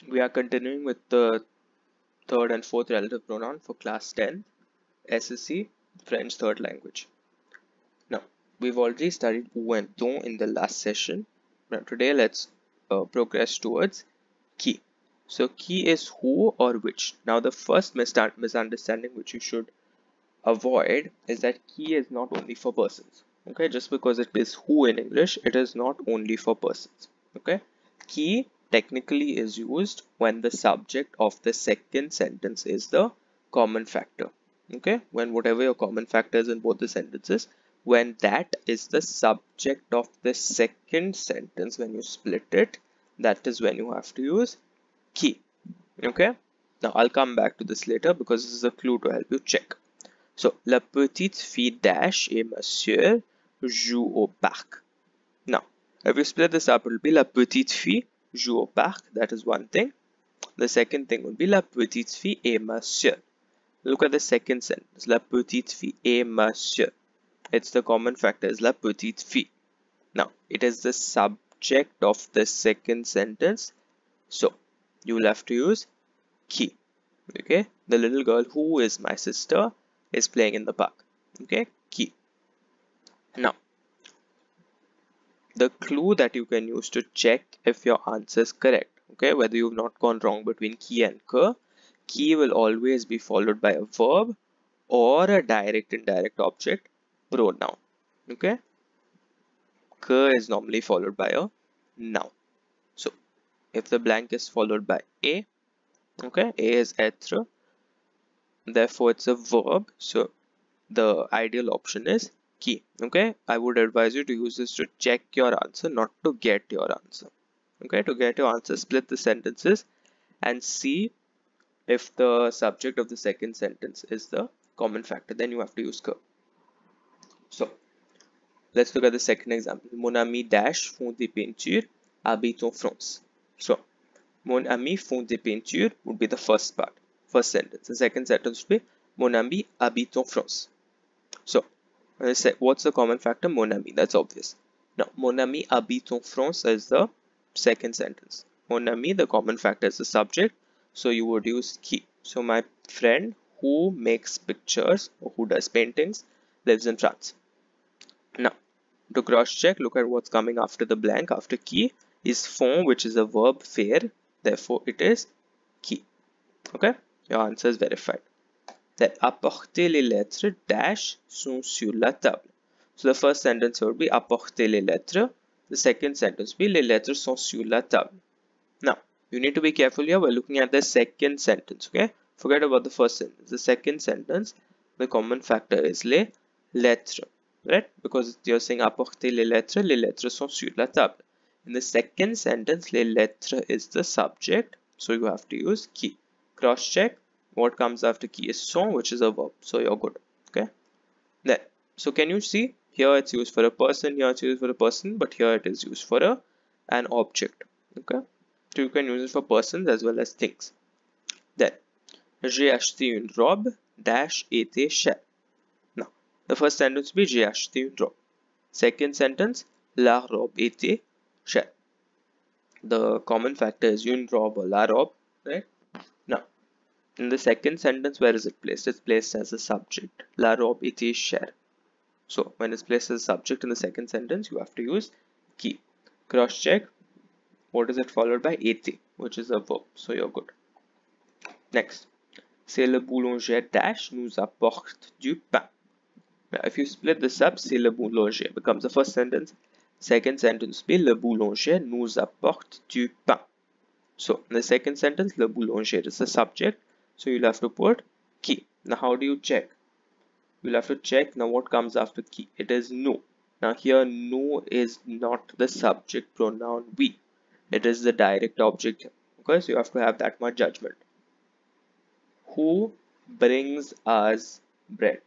We are continuing with the third and fourth relative pronoun for class 10 SSC French third language. Now, we've already studied où and ton in the last session. Now, today let's progress towards qui. So, qui is who or which. Now, the first misunderstanding which you should avoid is that qui is not only for persons. Okay, just because it is who in English, it is not only for persons. Okay, qui technically is used when the subject of the second sentence is the common factor. Okay, when whatever your common factor is in both the sentences, when that is the subject of the second sentence, when you split it, that is when you have to use qui. Okay, now I'll come back to this later because this is a clue to help you check. So, la petite fille dash et monsieur jouent au parc. Now, if you split this up, it will be la petite fille joue au parc. That is one thing. The second thing would be la petite fille et monsieur. Look at the second sentence. La petite fille et monsieur. It's the common factor is la petite fille. Now, it is the subject of the second sentence. So, you will have to use qui. Okay, the little girl who is my sister is playing in the park. Okay, qui. Now, the clue that you can use to check if your answer is correct, okay, whether you've not gone wrong between qui and que, qui will always be followed by a verb or a direct indirect object pronoun. Okay, que is normally followed by a noun. So, if the blank is followed by a, okay, a is être, therefore it's a verb. So the ideal option is qui. Okay, I would advise you to use this to check your answer, not to get your answer. Okay, to get your answer, split the sentences and see if the subject of the second sentence is the common factor. Then you have to use que. So let's look at the second example. Mon ami dash font des peintures, habite en France. So mon ami font des peintures would be the first part, first sentence. The second sentence would be mon ami habite en France. So, what's the common factor? Mon ami, that's obvious. Now, mon ami habite en France is the second sentence. Mon ami, the common factor is the subject, so you would use qui. So, my friend who makes pictures or who does paintings lives in France. Now, to cross check, look at what's coming after the blank. After qui is font, which is a verb faire, therefore it is qui. Okay, your answer is verified. Then apporter les lettres dash sont sur la table. So the first sentence would be apporter les lettres. The second sentence would be les lettres sont sur la table. Now you need to be careful here. We're looking at the second sentence. Okay, forget about the first sentence. The second sentence, the common factor is les lettres, right? Because you're saying apporter les lettres sont sur la table. In the second sentence, les lettres is the subject, so you have to use qui. Cross check. What comes after qui is sont, which is a verb, so you're good. Okay, then so can you see here it's used for a person, here it's used for a person, but here it is used for an object. Okay, so you can use it for persons as well as things. Then j'ai acheté une robe dash était chère. Now the first sentence will be j'ai acheté une robe. Second sentence, la robe était chère. The common factor is une robe or la robe, right? Now in the second sentence, where is it placed? It's placed as a subject. La robe était chère. So when it's placed as a subject in the second sentence, you have to use qui. Cross check. What is it followed by? Était, which is a verb. So you're good. Next. C'est le boulanger dash nous apporte du pain. Now if you split this up, c'est le boulanger becomes the first sentence. Second sentence be le boulanger nous apporte du pain. So in the second sentence, le boulanger is the subject. So you'll have to put qui. Now how do you check? You'll have to check now what comes after qui. It is nous. Now here nous is not the subject pronoun we. It is the direct object. Okay, so you have to have that much judgment. Who brings us bread?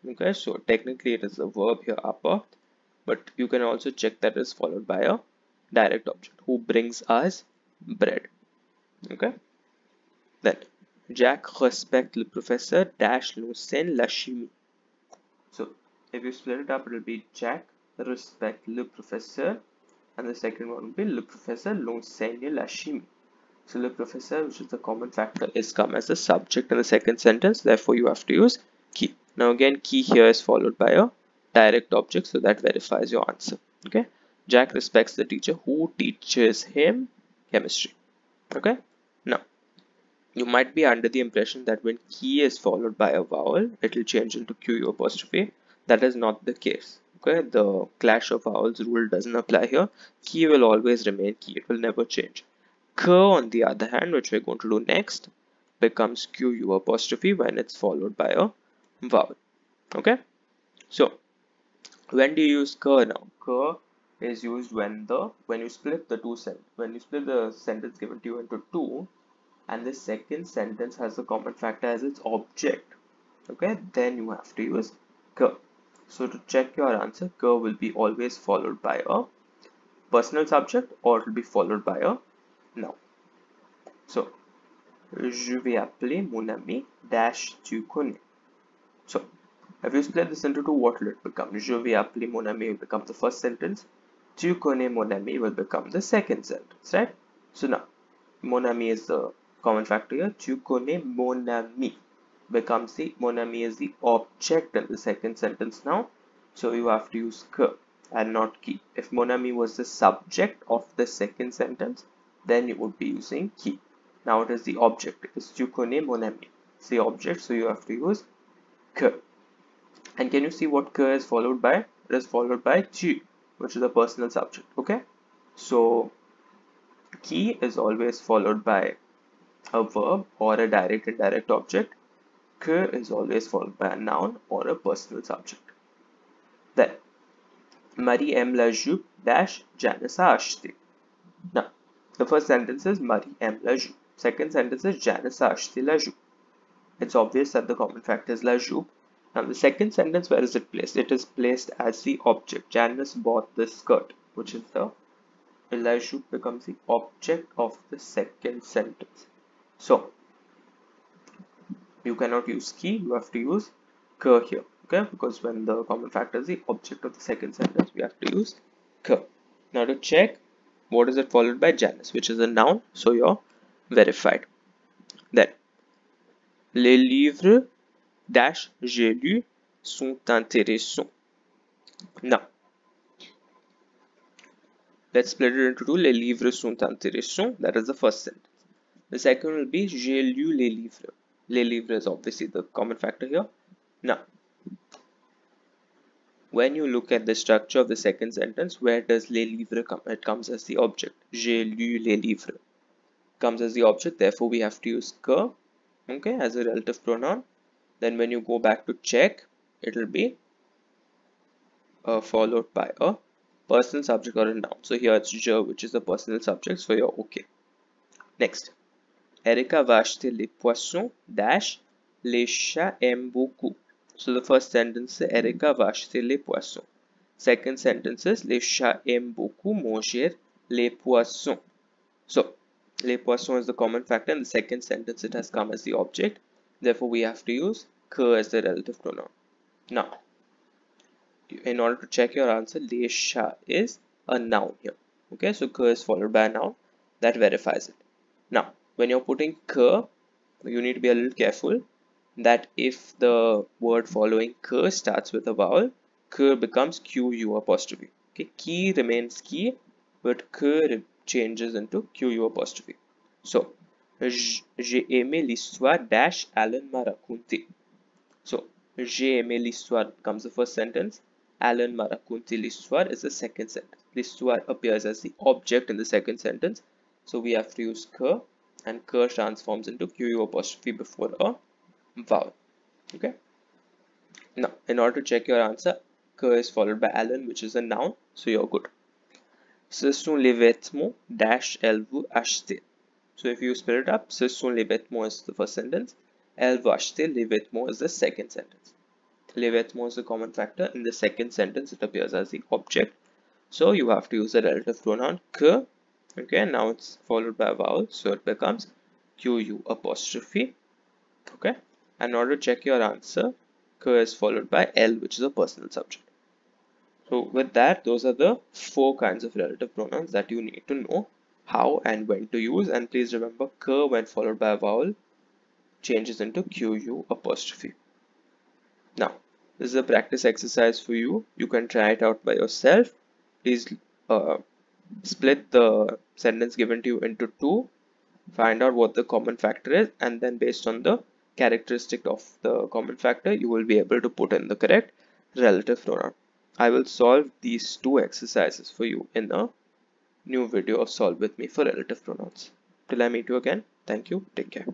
Okay, so technically it is a verb here, apporte, but you can also check that is followed by a direct object. Who brings us bread? Okay, then Jack respecte le professeur dash l'enseigne la chimie. So if you split it up, it will be Jack respecte le professeur, and the second one will be le professeur l'enseigne la chimie. So le professeur, which is the common factor, is come as the subject in the second sentence. Therefore, you have to use qui. Now again, qui here is followed by a direct object, so that verifies your answer. Okay. Jack respects the teacher who teaches him chemistry. Okay. Now, you might be under the impression that when qui is followed by a vowel, it will change into QU apostrophe. That is not the case. Okay. The clash of vowels rule doesn't apply here. Qui will always remain qui. It will never change. K, on the other hand, which we're going to do next, becomes QU apostrophe when it's followed by a vowel. Okay. So, when do you use K now? K is used when you split the sentence given to you into two, and the second sentence has the common factor as its object. Okay, then you have to use K. So to check your answer, K will be always followed by a personal subject, or it will be followed by a noun. So, je vais appeler mon ami dash tu connais. So, if you split this into two, what will it become? Je vais appeler mon ami will become the first sentence. Tu connais mon ami will become the second sentence, right? So now, mon ami is the common factor here. Tu connais mon ami becomes mon ami is the object in the second sentence now. So you have to use que and not qui. If mon ami was the subject of the second sentence, then you would be using qui. Now it is the object. It is tu connais mon ami. It's the object, so you have to use que. And can you see what que is followed by? It is followed by tu, which is the personal subject. Okay, so qui is always followed by a verb or a direct and indirect object. Que is always followed by a noun or a personal subject. Then Marie aime la jupe dash Janice a acheté. Now the first sentence is Marie aime la jupe. Second sentence is Janice a acheté la jupe. It's obvious that the common factor is la jupe. Now the second sentence, where is it placed? It is placed as the object. Janice bought this skirt, which is the la jupe becomes the object of the second sentence. So you cannot use qui, you have to use que here. Okay, because when the common factor is the object of the second sentence, we have to use que. Now to check, what is it followed by? Janice, which is a noun, so you're verified. Then les livres dash j'ai lu sont intéressants. Now let's split it into two. Les livres sont intéressants, that is the first sentence. The second will be j'ai lu les livres. Les livres is obviously the common factor here. Now when you look at the structure of the second sentence, where does les livres come? It comes as the object. J'ai lu les livres comes as the object, therefore we have to use que, okay, as a relative pronoun. Then when you go back to check, it will be followed by a personal subject or a noun. So here it's je, which is the personal subject, so you're okay. Next, Erika va acheter les poissons dash les chats aiment beaucoup. So the first sentence is Erika va acheter les poissons. Second sentence is les chats aiment beaucoup manger les poissons. So les poissons is the common factor. In the second sentence, it has come as the object. Therefore, we have to use que as the relative pronoun. Now, in order to check your answer, les chats is a noun here. Okay, so que is followed by a noun. That verifies it. Now, when you're putting que, you need to be a little careful that if the word following que starts with a vowel, que becomes QU apostrophe. Okay, qui remains qui, but que changes into QU apostrophe. So, j'ai aimé l'histoire dash Alan m'a raconté. So, j'ai aimé l'histoire becomes the first sentence. Alan m'a raconté l'histoire is the second sentence. L'histoire appears as the object in the second sentence. So, we have to use que, and que transforms into QU apostrophe before a vowel. Okay. Now, in order to check your answer, que is followed by Alan, which is a noun. So, you're good. Ce sont les vêtements dash elle veut acheter. So if you spell it up, ce sont les vêtements is the first sentence. Elle veut acheter les vêtements is the second sentence. Les vêtements is the common factor. In the second sentence, it appears as the object. So you have to use the relative pronoun que. Okay, now it's followed by a vowel. So it becomes QU apostrophe. Okay, and in order to check your answer, que is followed by L, which is a personal subject. So with that, those are the 4 kinds of relative pronouns that you need to know how and when to use. And please remember, k when followed by a vowel changes into QU apostrophe. Now, this is a practice exercise for you. You can try it out by yourself. Please split the sentence given to you into two, find out what the common factor is, and then based on the characteristic of the common factor, you will be able to put in the correct relative pronoun. I will solve these two exercises for you in a new video of Solve with me for relative pronouns. Till I meet you again, thank you, take care.